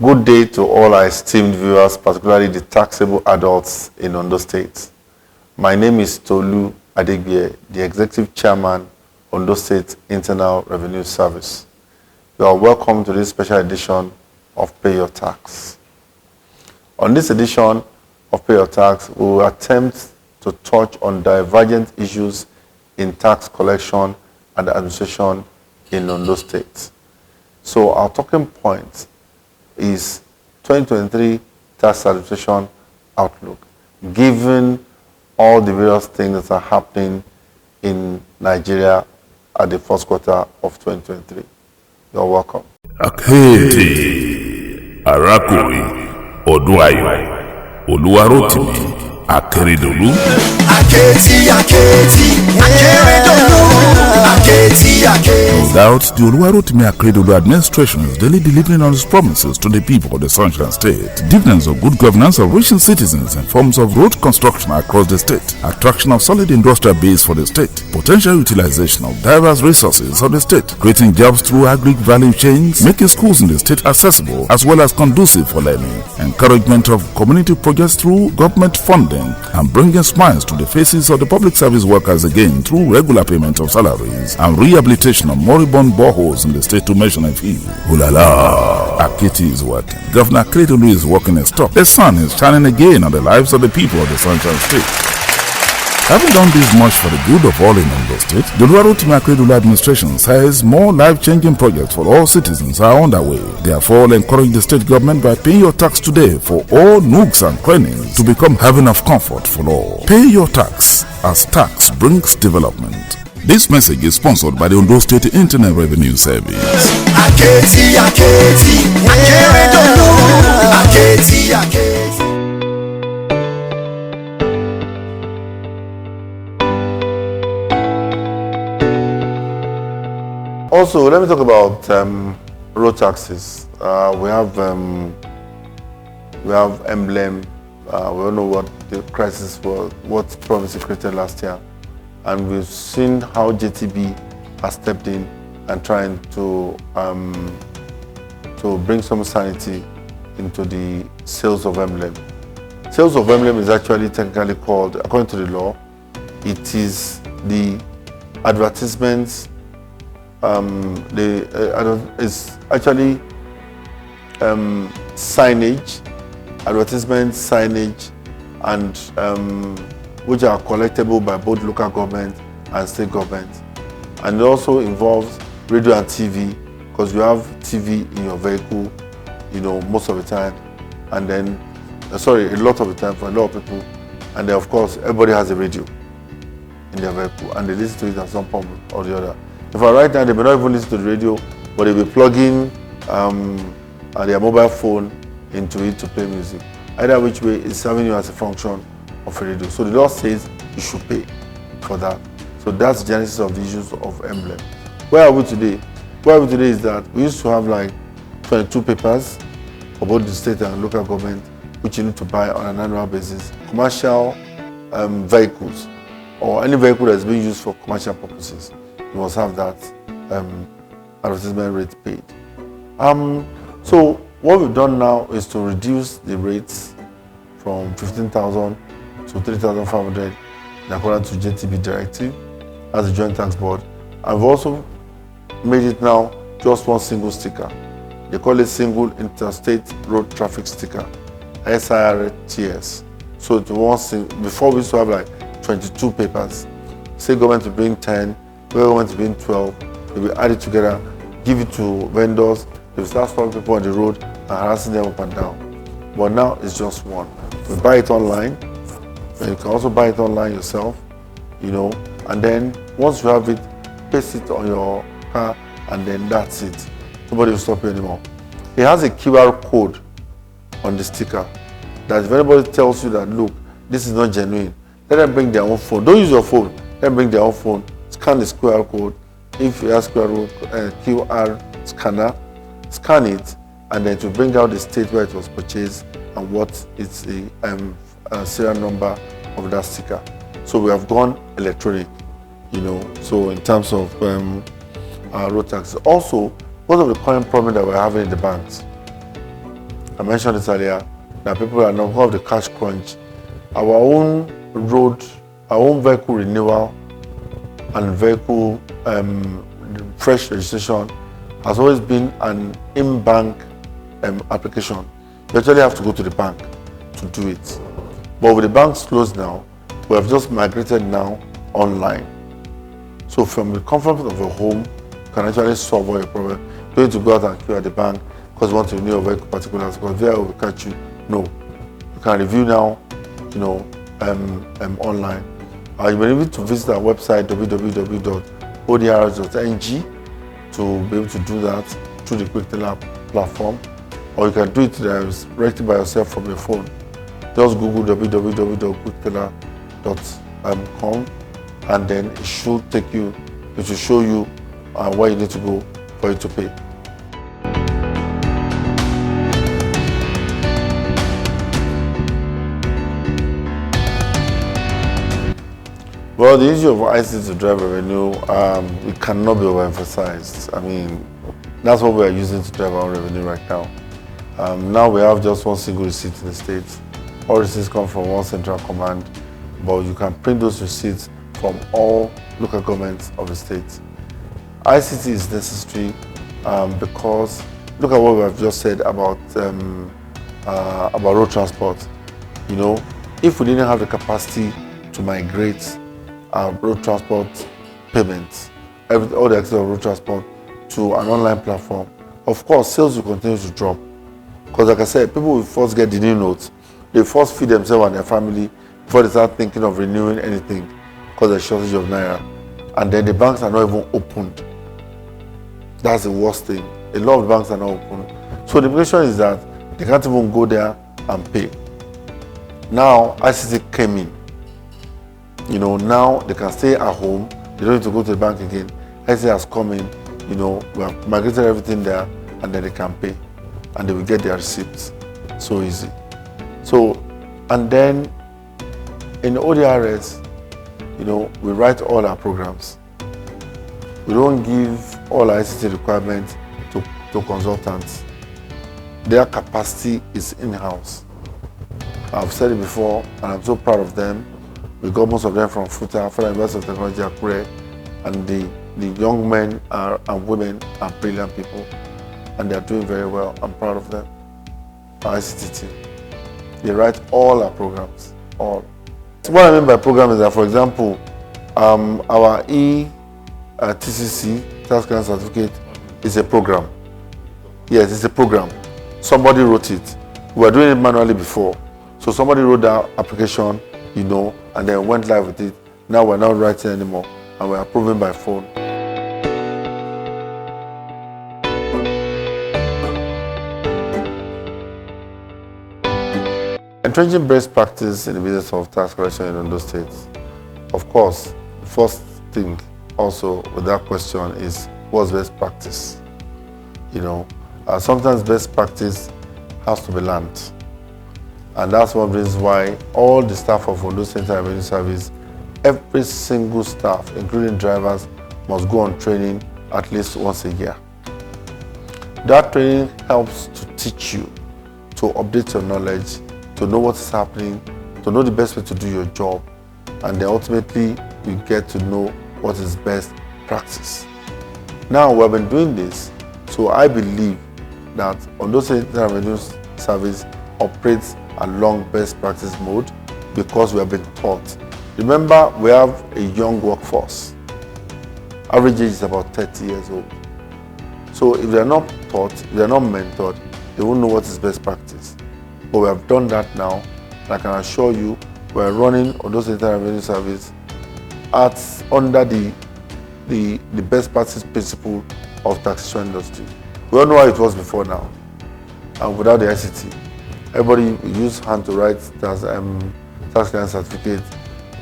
Good day to all our esteemed viewers, particularly the taxable adults in Ondo State. My name is Tolu Adegbie, the Executive Chairman, Ondo State Internal Revenue Service. You are welcome to this special edition of Pay Your Tax. On this edition of Pay Your Tax, we will attempt to touch on divergent issues in tax collection and administration in Ondo State. So our talking point is 2023 tax administration outlook, given all the various things that are happening in Nigeria at the first quarter of 2023. You're welcome. Aketi, ARAKUNRIN OLUWAROTIMI AKEREDOLU. Aketi, Akeredolu. No doubt, the Oluwarotimi Akeredolu administration is daily delivering on its promises to the people of the Sunshine State. Dividends of good governance of reaching citizens in forms of road construction across the state, attraction of solid industrial base for the state, potential utilization of diverse resources of the state, creating jobs through agri value chains, making schools in the state accessible as well as conducive for learning, encouragement of community projects through government funding, and bringing smiles to the faces of the public service workers again through regular payment of salaries and rehabilitation of moribund boreholes in the state, to mention a few. Hulala! Aketi is working. Governor Akeredolu is working his top. The sun is shining again on the lives of the people of the Sunshine State. Having done this much for the good of all in Ondo State, the Oluwarotimi Akeredolu administration says more life-changing projects for all citizens are underway. Therefore, encourage the state government by paying your tax today for all nooks and crannies to become heaven of comfort for all. Pay your tax, as tax brings development. This message is sponsored by the Ondo State Internal Revenue Service. Aketi, Akeredolu. Aketi. Also, let me talk about road taxes. We have emblem. We all know what the crisis was, what promise it created last year, and we've seen how JTB has stepped in and trying to bring some sanity into the sales of emblem. Sales of emblem is actually technically called, according to the law, it is the advertisements. It's actually signage, advertisement signage, and which are collectible by both local government and state government. And it also involves radio and TV, because you have TV in your vehicle, you know, most of the time, and then, a lot of the time for a lot of people, and then of course everybody has a radio in their vehicle and they listen to it at some point or the other. In fact, right now they may not even listen to the radio, but they'll be plugging their mobile phone into it to play music. Either which way, it's serving you as a function of a radio. So the law says you should pay for that. So that's the genesis of the issues of emblem. Where are we today? Where are we today is that we used to have like 22 papers for both the state and local government, which you need to buy on an annual basis. Commercial vehicles, or any vehicle that's being used for commercial purposes, you must have that advertisement rate paid. So what we've done now is to reduce the rates from 15,000 to 3,500 in accordance to JTB directive as a joint tax board. I've also made it now just one single sticker. They call it single interstate road traffic sticker, SIRTS. So it was before we used to have like 22 papers. State government to bring 10, local government to bring 12. They will add it together, give it to vendors. They will start stopping people on the road and harassing them up and down. But now it's just one. We buy it online, and you can also buy it online yourself, you know. And then once you have it, paste it on your car, and then that's it. Nobody will stop you anymore. It has a QR code on the sticker that if anybody tells you that, look, this is not genuine, let them bring their own phone. Don't use your phone. Let them bring their own phone. Scan this QR code. If you ask QR scanner, scan it, and then to bring out the state where it was purchased and what is the serial number of that sticker. So we have gone electronic, you know. So in terms of road taxes, also, what of the current problem that we're having in the banks? I mentioned it earlier, that people are not of the cash crunch. Our own vehicle renewal and vehicle fresh registration has always been an in-bank application. You actually have to go to the bank to do it. But with the banks closed now, we have just migrated now online. So from the comfort of your home, you can actually solve all your problems. You don't need to go out and queue at the bank because you want to renew your vehicle particulars because there will catch you. No, you can review now, online. You may need to visit our website www.odrs.ng to be able to do that through the Quick Teller platform, or you can do it directly by yourself from your phone. Just Google www.quickteller.com and then it should show you where you need to go for you to pay. Well, the issue of ICT to drive revenue, it cannot be overemphasized. I mean, that's what we are using to drive our revenue right now. Now we have just one single receipt in the state. All receipts come from one central command, but you can print those receipts from all local governments of the state. ICT is necessary because look at what we have just said about road transport. You know, if we didn't have the capacity to migrate road transport payments, all the access of road transport to an online platform, of course, sales will continue to drop. Because like I said, people will first get the new notes. They first feed themselves and their family before they start thinking of renewing anything because there's a shortage of naira. And then the banks are not even opened. That's the worst thing. A lot of banks are not open. So the implication is that they can't even go there and pay. Now ICT came in. You know, now they can stay at home. They don't need to go to the bank again. ICT has come in. You know, we have migrated everything there, and then they can pay, and they will get their receipts. So easy. So, and then in Odirs, you know, we write all our programs. We don't give all our ICT requirements to consultants. Their capacity is in-house. I've said it before, and I'm so proud of them. We got most of them from FUTA, Federal University of Technology, Akure, and the young men and women are brilliant people, and they are doing very well. I'm proud of them. Our ICT team. They write all our programs, all. So what I mean by program is that, for example, our TCC, Tax Clearance Certificate, is a program. Yes, it's a program. Somebody wrote it. We were doing it manually before. So somebody wrote that application, you know, and then went live with it. Now we're not writing anymore, and we're approving by phone. Entrenching best practice in the business of tax collection in Ondo State. Of course, the first thing also with that question is, what's best practice? You know, sometimes best practice has to be learned. And that's one reason why all the staff of Ondo State Revenue Service, every single staff, including drivers, must go on training at least once a year. That training helps to teach you, to update your knowledge, to know what is happening, to know the best way to do your job, and then ultimately you get to know what is best practice. Now we have been doing this, so I believe that Ondo State Revenue Service operates along best practice mode because we have been taught. Remember, we have a young workforce. Average age is about 30 years old. So if they are not taught, if they are not mentored, they won't know what is best practice. But we have done that now, and I can assure you, we are running Ondo State Revenue Service under the best practice principle of taxation industry. We all know how it was before now, and without the ICT. Everybody use hand to write tax clearance certificate.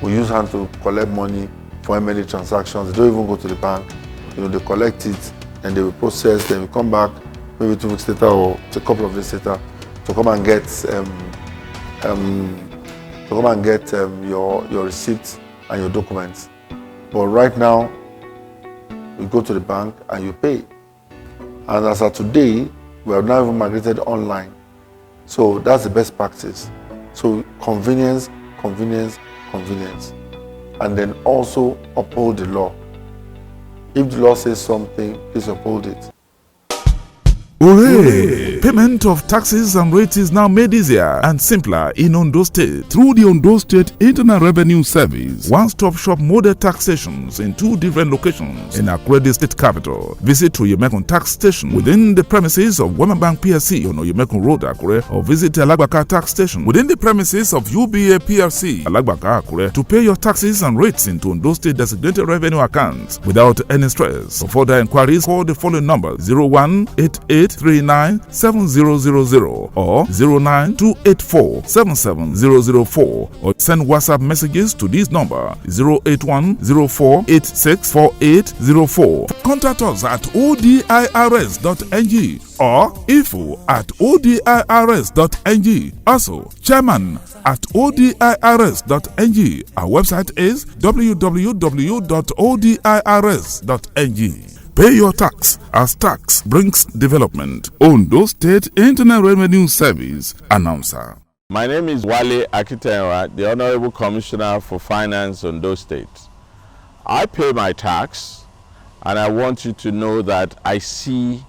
We use hand to collect money for MLA transactions. They don't even go to the bank. You know, they collect it and they will process. Then we come back maybe 2 weeks later or a couple of days later to come and get your receipts and your documents. But right now, you go to the bank and you pay. And as of today, we have now even migrated online. So that's the best practice. So convenience, convenience, convenience. And then also uphold the law. If the law says something, please uphold it. Hooray! Payment of taxes and rates is now made easier and simpler in Ondo State through the Ondo State Internal Revenue Service. One-stop shop model tax stations in 2 different locations in Akure State Capital. Visit Oyemekun Tax Station within the premises of Wema Bank PLC on Oyemekun Road, Akure, or visit Alagbaka Tax Station within the premises of UBA PLC, Alagbaka, Akure, to pay your taxes and rates into Ondo State designated revenue accounts without any stress. For further inquiries, call the following numbers: 0188397000 or 09284770004, or send WhatsApp messages to this number 08104864804. Contact us at odirs.ng or info@odirs.ng. Also, chairman at odirs.ng. Our website is www.odirs.ng. Pay your tax as tax brings development. Ondo State Internal Revenue Service announcer. My name is Wale Akitenwa, the Honorable Commissioner for Finance, Ondo State. I pay my tax, and I want you to know that I see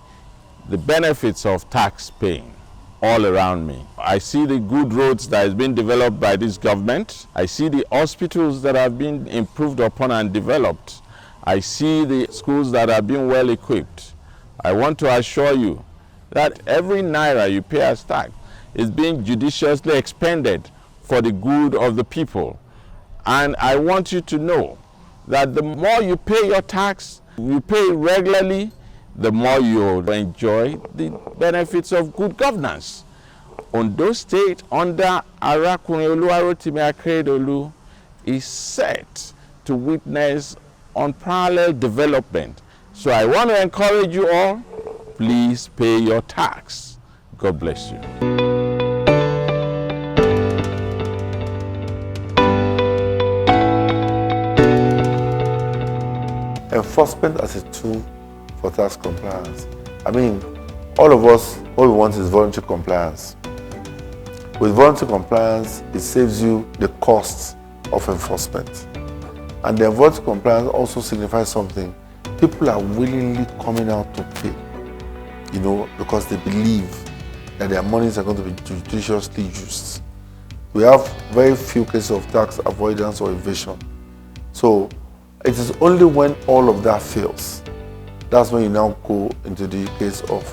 the benefits of tax paying all around me. I see the good roads that has been developed by this government. I see the hospitals that have been improved upon and developed. I see the schools that are being well equipped. I want to assure you that every naira you pay as tax is being judiciously expended for the good of the people. And I want you to know that the more you pay your tax, you pay regularly, the more you enjoy the benefits of good governance. Ondo State under ARAKUNRIN OLUWAROTIMI AKEREDOLU is set to witness unparalleled development. So I want to encourage you all, please pay your tax. God bless you. Enforcement as a tool for tax compliance. I mean, all of us, all we want is voluntary compliance. With voluntary compliance, it saves you the costs of enforcement. And the voluntary compliance also signifies something. People are willingly coming out to pay, because they believe that their monies are going to be judiciously used. We have very few cases of tax avoidance or evasion. So it is only when all of that fails, that's when you now go into the case of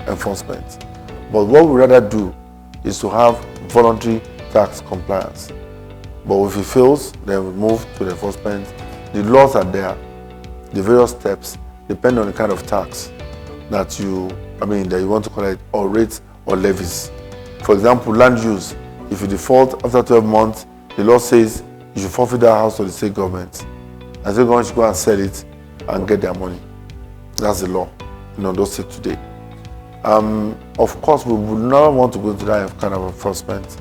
enforcement. But what we rather do is to have voluntary tax compliance. But if it fails, then we move to the enforcement. The laws are there. The various steps depend on the kind of tax that you want to collect, or rates or levies. For example, land use. If you default after 12 months, the law says you should forfeit that house to the state government. And the state government should go and sell it and get their money. That's the law in Ondo State today. Of course, we would never want to go to that kind of enforcement,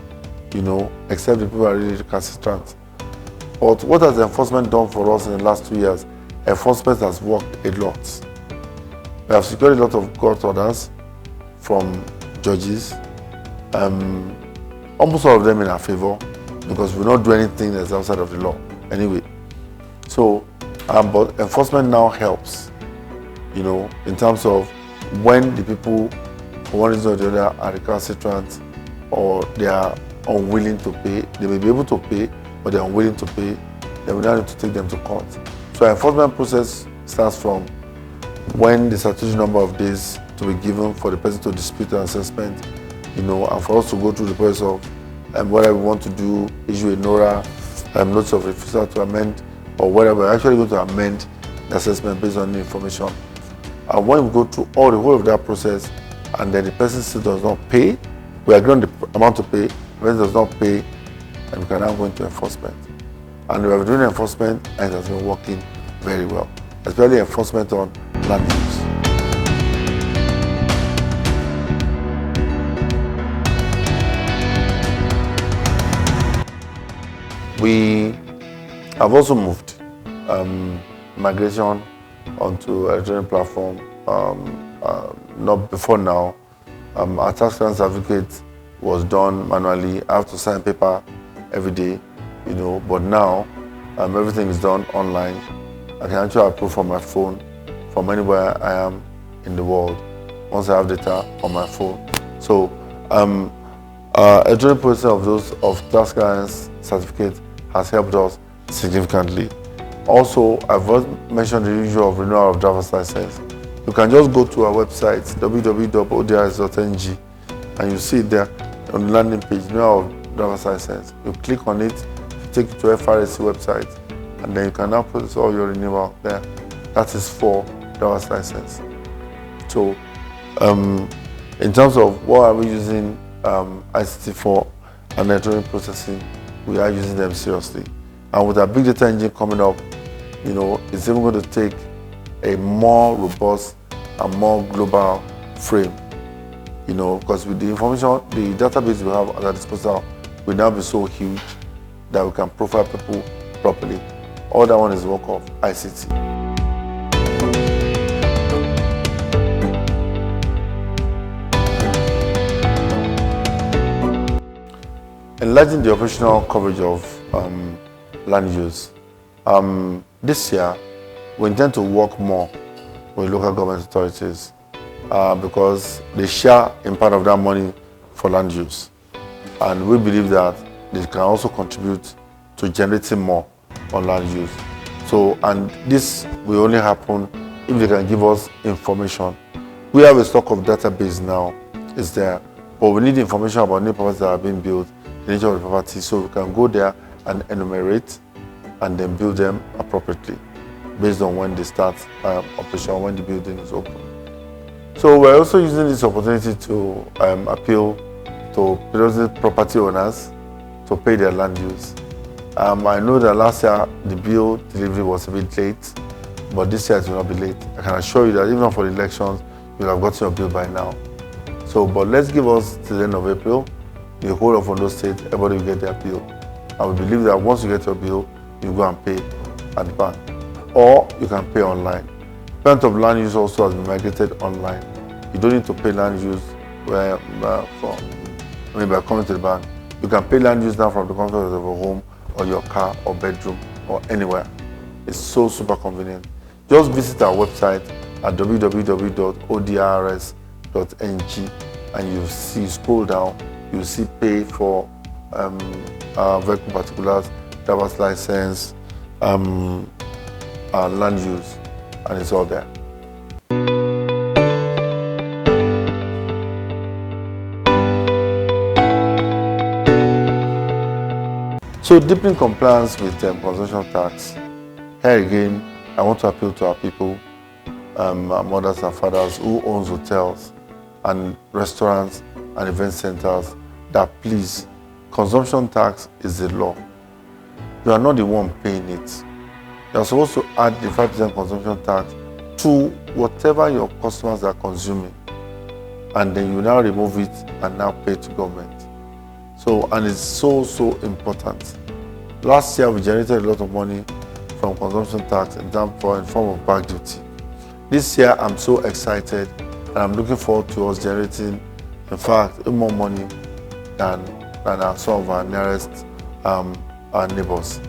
except the people are really recalcitrant. But what has enforcement done for us in the last 2 years? Enforcement has worked a lot. We have secured a lot of court orders from judges, almost all of them in our favor, because we don't do anything that's outside of the law anyway. So, but enforcement now helps, in terms of when the people, for one reason or the other, are recalcitrant or they are unwilling to pay. They may be able to pay, but they're unwilling to pay. Then we now need to take them to court. So enforcement process starts from when the statutory number of days to be given for the person to dispute an assessment, and for us to go through the process of whether we want to do, issue a NORA, notice of refusal to amend, or whether we're actually going to amend the assessment based on the information. And when we go through the whole of that process, and then the person still does not pay, we agree on the amount to pay, the person does not pay, and we can now go into enforcement. And we have been doing enforcement, and it has been working very well, especially enforcement on land use. We have also moved migration onto electronic platform. Not before now. Our tax clearance certificate was done manually. I have to sign paper every day, you know, but now everything is done online. I can actually approve from my phone from anywhere I am in the world once I have data on my phone. So electronic processing of those tax clearance certificate has helped us significantly. Also, I've mentioned the issue of renewal of driver's license. You can just go to our website www.odirs.ng and you see it there on the landing page, renewal of driver's license. You click on it, take you to FRSC website, and then you can now process all your renewal there. That is for driver's license. So, in terms of what are we using ICT for and electronic processing, we are using them seriously. And with our big data engine coming up, you know, it's even going to take a more robust and more global frame, you know, because with the information, the database we have at our disposal will now be so huge that we can profile people properly. All that one is work of ICT. Enlarging the operational coverage of land use. This year, we intend to work more with local government authorities because they share in part of that money for land use. And we believe that they can also contribute to generating more on land use. So, and this will only happen if they can give us information. We have a stock of database now, it's there, but we need information about new properties that are being built, the nature of the property, so we can go there and enumerate and then build them appropriately based on when they start operation, when the building is open. So we're also using this opportunity to appeal to property owners to pay their land use. I know that last year the bill delivery was a bit late, but this year it will not be late. I can assure you that even for the elections, you'll have gotten your bill by now. So, but let's give us till the end of April, the whole of Ondo State, everybody will get their bill. And we believe that once you get your bill, you go and pay at the bank, or you can pay online. Payment of land use also has been migrated online. You don't need to pay land use by coming to the bank. You can pay land use now from the comfort of your home, or your car, or bedroom, or anywhere. It's so super convenient. Just visit our website at www.odirs.ng and you see, scroll down, you see pay for vehicle particulars, driver's license, land use, and it's all there. So deepening compliance with consumption tax. Here again, I want to appeal to our people, our mothers and fathers who owns hotels and restaurants and event centers, that please, consumption tax is the law. You are not the one paying it. You are supposed to add the 5% consumption tax to whatever your customers are consuming, and then you now remove it and now pay to government. So, and it's so important. Last year we generated a lot of money from consumption tax in form of bank duty. This year I'm so excited and I'm looking forward to us generating, in fact, more money than some of our nearest neighbors.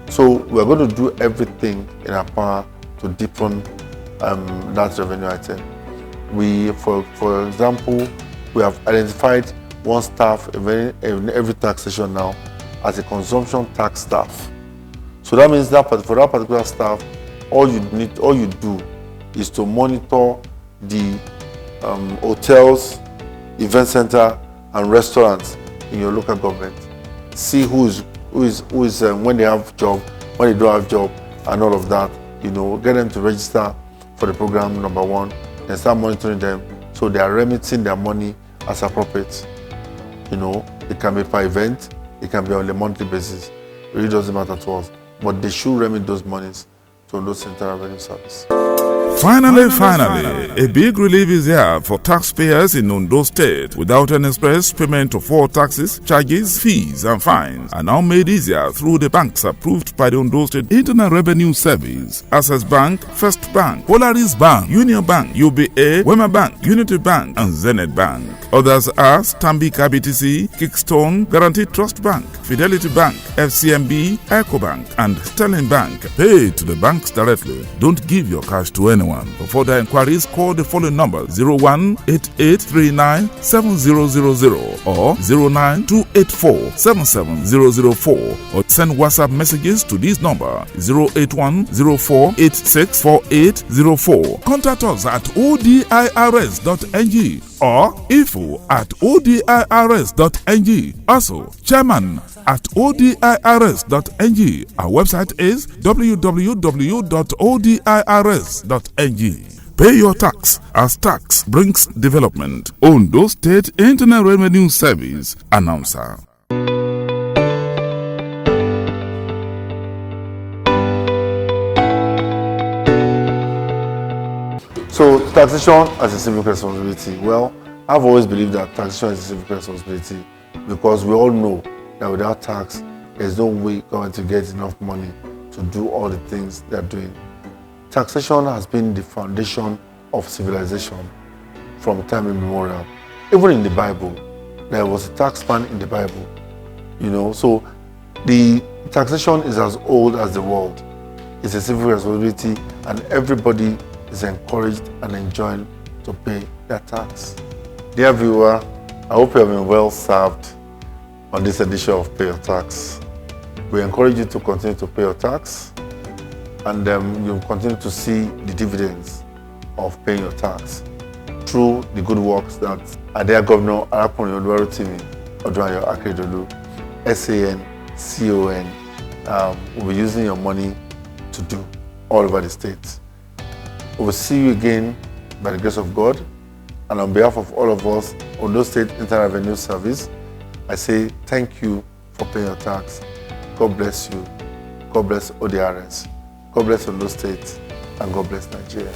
So we're going to do everything in our power to deepen that revenue item. We, for example, we have identified one staff in every tax station now as a consumption tax staff. So that means that for that particular staff, all you do is to monitor the hotels, event center, and restaurants in your local government. See who is when they have job, when they don't have job, and all of that. You know, get them to register for the program, number one, and start monitoring them so they are remitting their money as appropriate. You know, it can be per event, it can be on a monthly basis. It really doesn't matter to us, but they should remit those monies to those Central Revenue Service. Finally, a big relief is here for taxpayers in Ondo State. Without an express payment of all taxes, charges, fees, and fines are now made easier through the banks approved by the Ondo State Internal Revenue Service. Access Bank, First Bank, Polaris Bank, Union Bank, UBA, Wema Bank, Unity Bank, and Zenith Bank. Others are Stanbic IBTC, Kickstone, Guaranteed Trust Bank, Fidelity Bank, FCMB, EcoBank, and Sterling Bank. Pay to the banks directly. Don't give your cash to anyone. For further inquiries, call the following numbers: 01-8839-7000 or 09-284-77004, or send WhatsApp messages to this number 08104864804. Contact us at odirs.ng or info@odirs.ng. Also, chairman at odirs.ng. Our website is www.odirs.ng. Pay your tax as tax brings development. Ondo State Internal Revenue Service announcer. So, taxation as a civic responsibility. Well, I've always believed that taxation is a civic responsibility because we all know that without tax, there's no way government to get enough money to do all the things they're doing. Taxation has been the foundation of civilization from time immemorial. Even in the Bible, there was a tax man in the Bible. So the taxation is as old as the world. It's a civic responsibility, and everybody is encouraged and enjoined to pay their tax. Dear viewer, I hope you have been well served on this edition of Pay Your Tax. We encourage you to continue to pay your tax, and you'll continue to see the dividends of paying your tax through the good works that our dear Governor ARAKUNRIN OLUWAROTIMI Akeredolu, SAN, CON, will be using your money to do all over the state. We will see you again by the grace of God, and on behalf of all of us, Ondo State Internal Revenue Service, I say thank you for paying your tax. God bless you. God bless Odirs. God bless Ondo State, and God bless Nigeria.